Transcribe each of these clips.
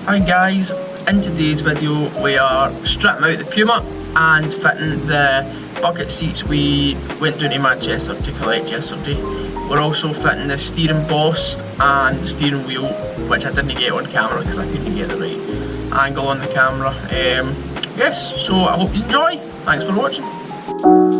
Hi guys, in today's video we are stripping out the Puma and fitting the bucket seats we went down to Manchester to collect yesterday. We're also fitting the steering boss and the steering wheel, which I didn't get on camera because I couldn't get the right angle on the camera. Yes, so I hope you enjoy. Thanks for watching.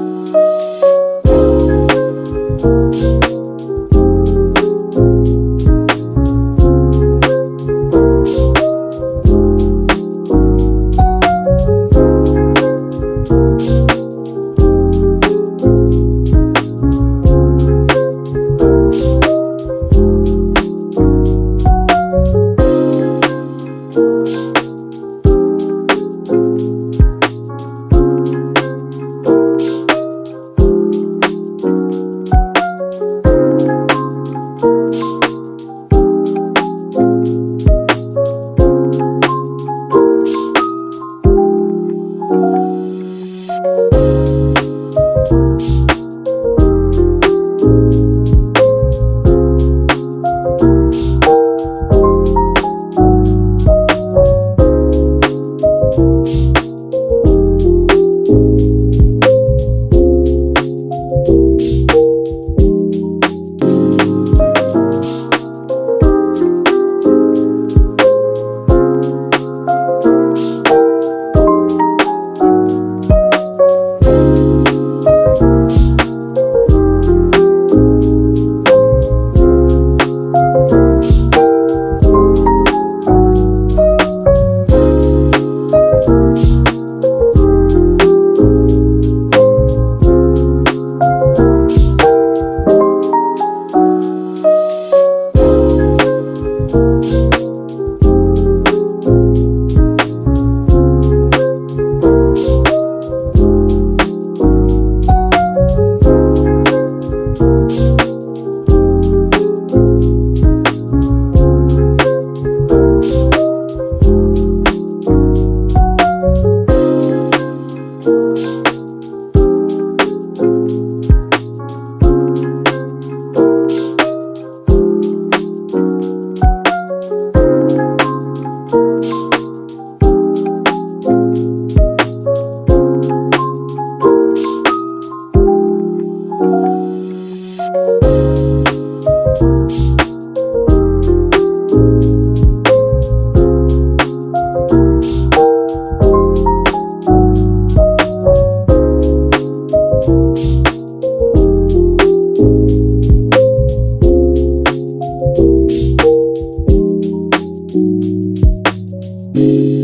you.